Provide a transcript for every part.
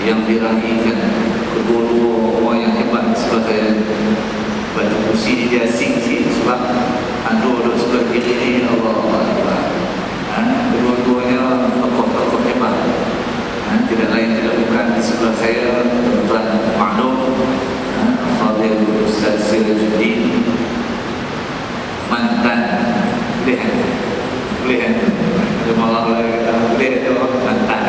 yang diraihkan kedua-dua orang yang hebat sebelah saya. Baca kursi ni dia asing sikit sebab duduk sebelah kiri ni Allah Akbar. Kedua-duanya tokoh-tokoh hebat. Tidak lain tidak bukan di sebelah saya tuan maklum Fadil Ustaz Sirajuddin, mantan boleh ada malah kata boleh tu mantan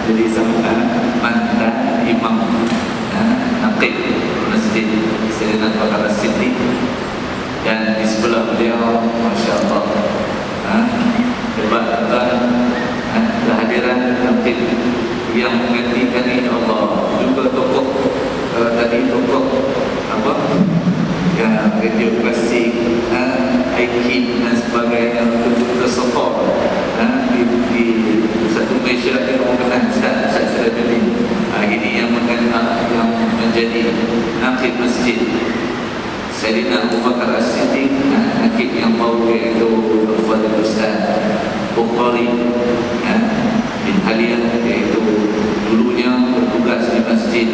jadi sama mantan imam naqib Masjid Sayyidina Abu Bakar As-Siddiq, dan di sebelah beliau Masya Allah hebat tuan kehadiran naqib yang menggantikan ini Allah, juga tokoh tadi tokoh apa ya radio klasik, IKID dan sebagainya, untuk support di satu Malaysia yang mengenal Ustaz Sirajuddin. Ini yang menjadi naqib masjid Sayyidina Abu Bakar As-Siddiq, naqib yang baru iaitu Fadil Ustaz Bukhari bin Halil, iaitu dulunya bertugas di masjid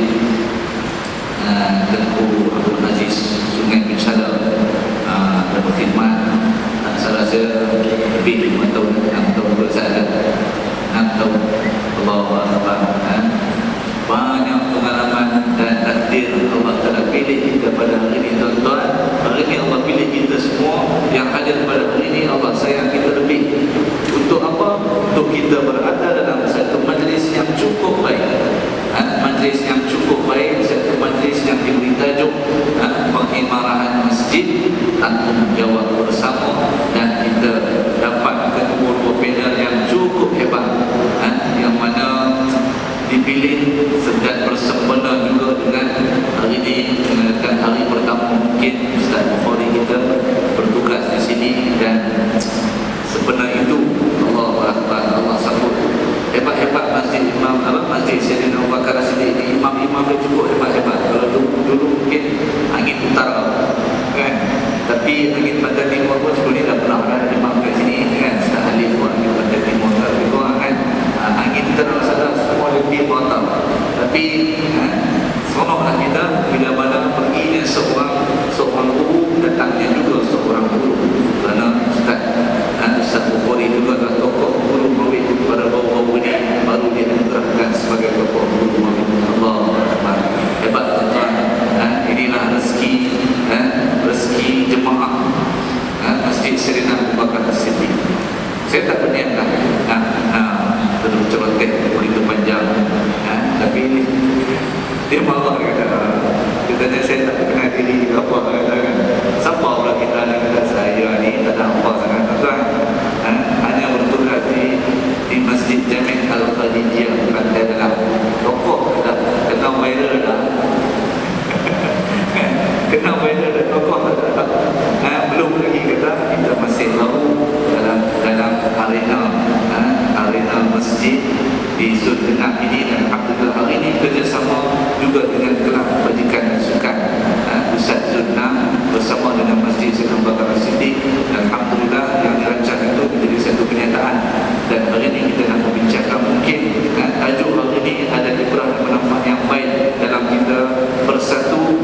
Tengku Abdul Aziz Sungai bin Syadar dan berkhidmat saya rasa lebih 5 tahun, 6 tahun bersama 6 tahun. Allahu Akbar. Banyak pengalaman dan takdir Allah telah pilih kita pada hari ini tuan-tuan. Hari ini Allah pilih kita semua yang hadir pada hari ini. Allah sayang kita lebih. Untuk apa? Untuk kita berada dalam satu majlis yang cukup baik. Majlis yang cukup baik, satu majlis yang diberi tajuk pengimarahan masjid, tanggungjawab bersama, dan kita dapat kedua-dua panel yang cukup hebat, yang mana dipilih sedang bersempena juga dengan hari ini, dengan hari pertama mungkin Ustaz Bukhari kita bertugas di sini, dan sebenarnya itu Allah Akbar, Allah sambut hebat-hebat masjid Imam Masjid Sayyidina Abu Bakar As-Siddiq. Imam-imam dia cukup hebat-hebat. Kalau dulu mungkin angin utara kan, tapi angin pantai timur pun sebelum ni dah pernah ada imam kat sini kan, Ustaz Halif pun angin pantai timur kan, angin utara masalah semua lebih mantap. Tapi seronoklah kita bila mana perginya seorang guru, datangnya juga seorang guru, kerana Ustaz Bukhari juga adalah tokoh guru mawid pada bau-bau ini, baru dia diterapkan sebagai tokoh guru mawid. Allah Akbar. Hebat tuan-tuan. Inilah rezeki jemaah Masjid Sayyidina Abu Bakar As-Siddiq. Saya tak berniat terus celoteh begitu panjang, tapi dia marah katanya saya tak kenal diri apa katakan. Siapa pula kita ni, kata saya ni tak ada apa sangat tuan. Hanya bertugas di Masjid Jami' Al-Khadijiyah Pantai Dalam. Tokoh dah kena viral dah. Kena viral dah, tokoh tak. Belum lagi kata kita masih tahu dalam arena masjid di Zul Tengah ini, dan alhamdulillah hari ini kerjasama juga dengan kelab bajikan sukan Ustaz Zunna bersama dengan Masjid Sayyidina Abu Bakar As-Siddiq, dan alhamdulillah yang dirancang itu menjadi satu kenyataan. Dan hari ini kita nak membincangkan mungkin tajuk hari ini ada ibrah dan manfaat yang baik dalam kita bersatu,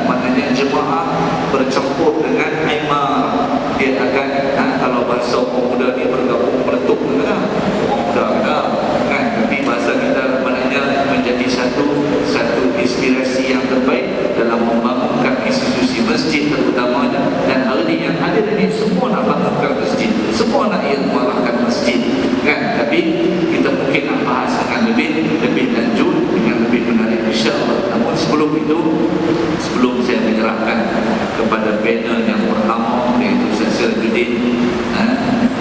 maknanya jemaah bercampur dengan aimar. Dia akan kalau bahasa orang muda ni bergabung meletup orang muda kan, tapi bahasa kita maknanya menjadi satu inspirasi yang terbaik dalam membangunkan institusi masjid terutamanya. Dan hari ini yang hadir ini semua nak bangunkan masjid, semua nak mengarahkan masjid kan, tapi kita mungkin nak bahas dengan lebih lanjut, dengan lebih menarik insya-Allah. Namun sebelum itu, sebelum saya menyerahkan kepada panel yang pertama iaitu Ustaz Sirajuddin,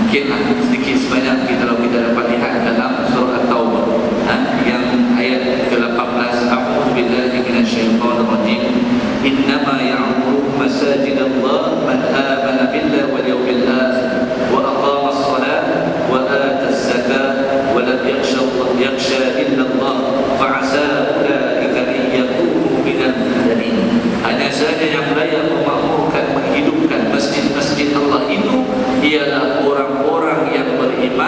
mungkinlah sedikit sebanyak kalau kita dapat lihat dalam surah At-Taubah yang ayat ke-18, a'udzubillahi minasyaitonirrajim, innama ya'muru masajidallah man amana billahi wal yawmil akhir wa aqama as-salata wa ata az-zakata wa lam yakhsha illa Allah fa'asa ulaika an yakunu minal muhtadin. Hanya saja yang layak memakmurkan, menghidupkan masjid-masjid Allah itu ialah orang-orang yang beriman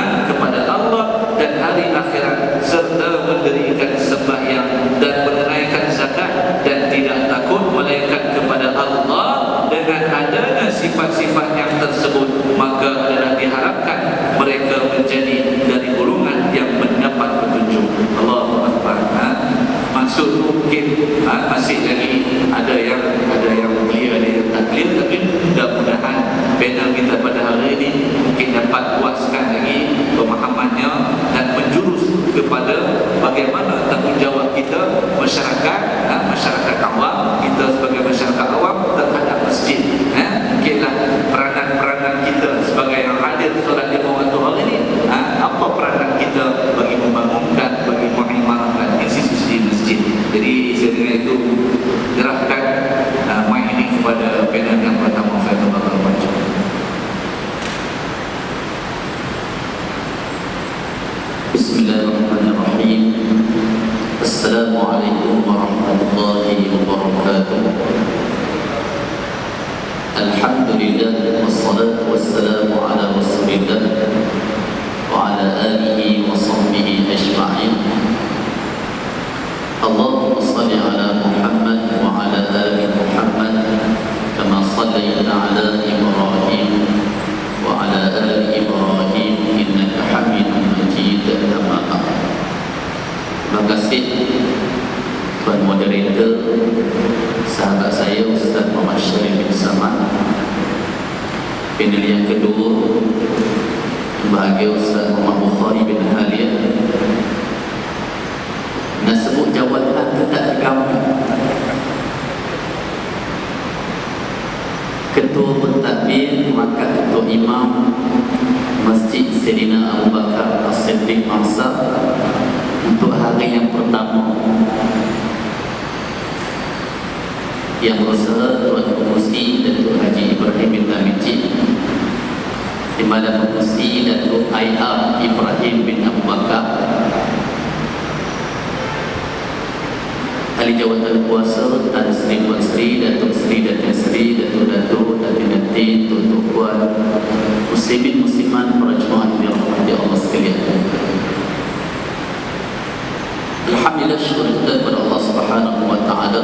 Allahu Akbar. Maksud tu mungkin masih lagi ada yang clear, ada yang tak clear, tapi mudah-mudahan panel kita pada hari ini mungkin dapat puaskan lagi pemahamannya dan menjurus kepada bagaimana tanggungjawab kita masyarakat awam, kita sebagai masyarakat awam terhadap masjid. Mungkinlah peranan-peranan kita sebagai yang hadir solat lima waktu hari ini, apa peranan kita bagi membangunkan, bagi mengimarkan institusi masjid. Jadi dengan itu gerahkan mic ini kepada panel yang pertama, Faizal Bakar Maju. Bismillahirrahmanirrahim. Assalamualaikum warahmatullahi wabarakatuh. Alhamdulillah wassalatu wassalamu ala Rasulillah wa ala alihi wa sahbihi ajma'in. Allahumma salli ala Muhammad wa ala ali Muhammad kama sallaita ala Ibrahim wa ala ali Ibrahim innaka Hamidum Majid. Amma ba'd. Terima kasih Tuan Moderator, sahabat saya Ustaz Muhammad Syarif bin Samad. Panel yang kedua yang bahagia Ustaz Muhammad Bukhari bin Haliyah. Nak sebut jawatan tu tak tergambar. Ketua Pentadbir, maka Ketua Imam Masjid Sayyidina Abu Bakar As-Siddiq Masa untuk hari yang pertama, yang berusaha Tuan Pengurusi Datuk Haji Ibrahim bin Tamiji, di mana Pengurusi Datuk IR Ibrahim bin Abu Bakar, Ahli Jawatan Kuasa Tan Sri Puan Sri, Datuk Sri, Datin Sri, Datuk Datin Datin, Tuan Puan, Muslimin Muslimat, para jemaah yang dirahmati Allah sekalian. Alhamdulillah, syukur kita kepada Allah Subhanahu wa taala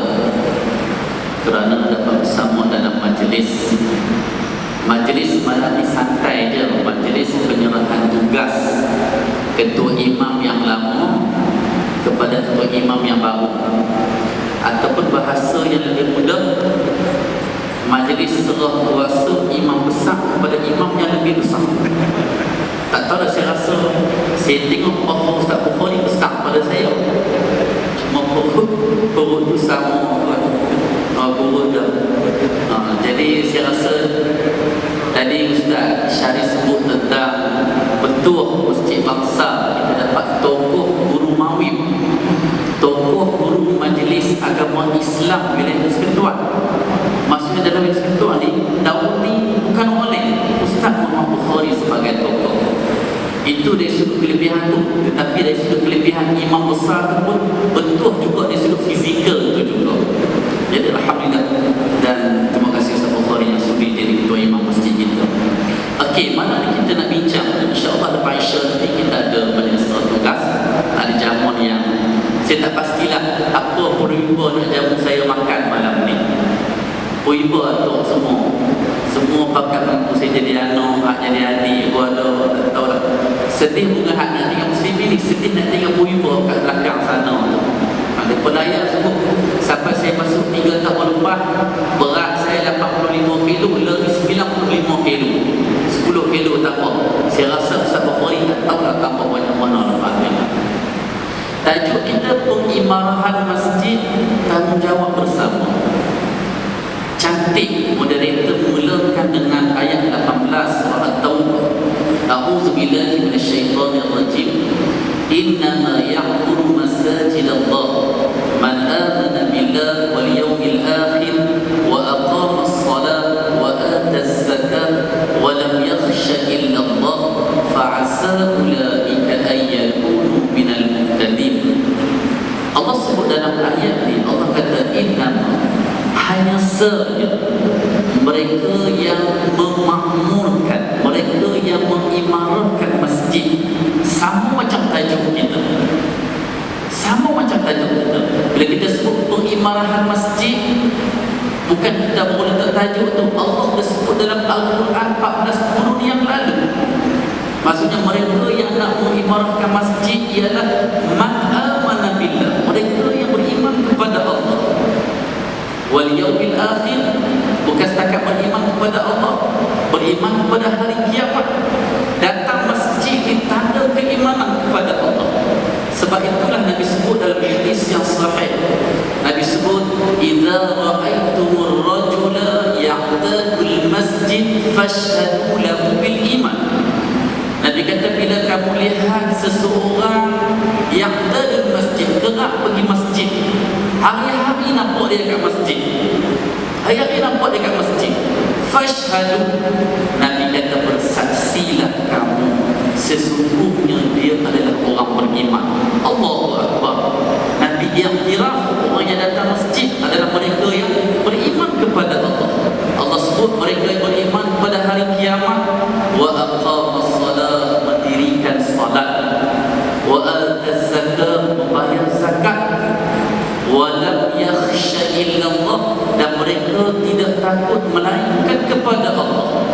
kerana dapat bersama dalam majlis malam ni santai je, majlis penyerahan tugas ketua imam yang lama kepada ketua imam yang baru, ataupun bahasa yang lebih mudah, majlis serah kuasa imam besar kepada imam yang lebih besar. Tak tahu dah, saya rasa saya tengok Ustaz Bukhari besar pada saya, cuma perut tu sama perut dah. Jadi saya rasa tadi Ustaz Syarif sebut tentang Petua Masjid Bangsa, kita dapat tokoh guru mawib, tokoh guru majlis agama Islam wilayah Persekutuan. Maksudnya dalam Persekutuan ni, Daud ni bukan orang lain, Ustaz Muhammad Bukhari sebagai tokoh. Itu dari sudut kelebihan tu, tetapi dari sudut kelebihan imam besar tu pun betul juga dari sudut fizikal tu juga. Jadi alhamdulillah, dan terima kasih Ustaz Bukhari yang sudi jadi ketua imam masjid kita. Okey, mana ni kita nak bincang? InsyaAllah lepas Isya nanti kita ada majlis tugas, ada jamuan yang saya tak pastilah apa puriba nak jamu saya makan malam ni. Puriba tu semua pakat mampu saya jadi anak, hak jadi adik, gua ada tak tahu lah. Sedih bukan hak nak tinggal muslim ni, sedih nak tinggal puriba kat belakang sana tu. Ada pelayar sebut sampai saya masuk 3 tahun lepas, berat saya 85 kilo, lari 95 kilo, 10 kilo tak apa. Saya rasa Ustaz Bukhari tak tahu lah tambah banyak mana lepas ni. Tajuk kita pengimarahan masjid, tanggungjawab bersama. Cantik moderator mulakan dengan ayat 18 surah At-Taubah. A'udzubillahi minasyaitonirrajim. Innama ya'muru masajidallah man amana billahi wal yawmil akhir wa aqama as-salat wa ata az-zakat wa lam yakhsha illa Allah fa'asa ulaika an yakunu minal muhtadin. Allah sebut dalam ayat ni, Allah kata innama, hanya saja mereka yang memakmurkan, mereka yang mengimarahkan masjid. Sama macam tajuk kita, sama macam tajuk kita. Bila kita sebut pengimarahan masjid, bukan kita baru letak tajuk tu, Allah dah sebut dalam Al-Quran 14 bulan yang lalu. Maksudnya mereka yang nak mengimarahkan masjid ialah man fashhadu lahu bil iman. Nabi kata bila kamu lihat seseorang yang dari masjid, gerak pergi masjid, hari-hari nampak dia kat masjid, hari-hari nampak dia kat masjid, fashhadu, Nabi kata bersaksilah kamu sesungguhnya dia adalah orang beriman. Allahu Akbar. Nabi iktiraf orang yang datang masjid adalah mereka yang beriman kepada Allah. Allah sebut mereka yang beriman pada hari kiamat, wa aqamas salat, mendirikan salat, wa ataz zakat, membayar zakat, wa lam yakhsha illa Allah, dan mereka tidak takut melainkan kepada Allah.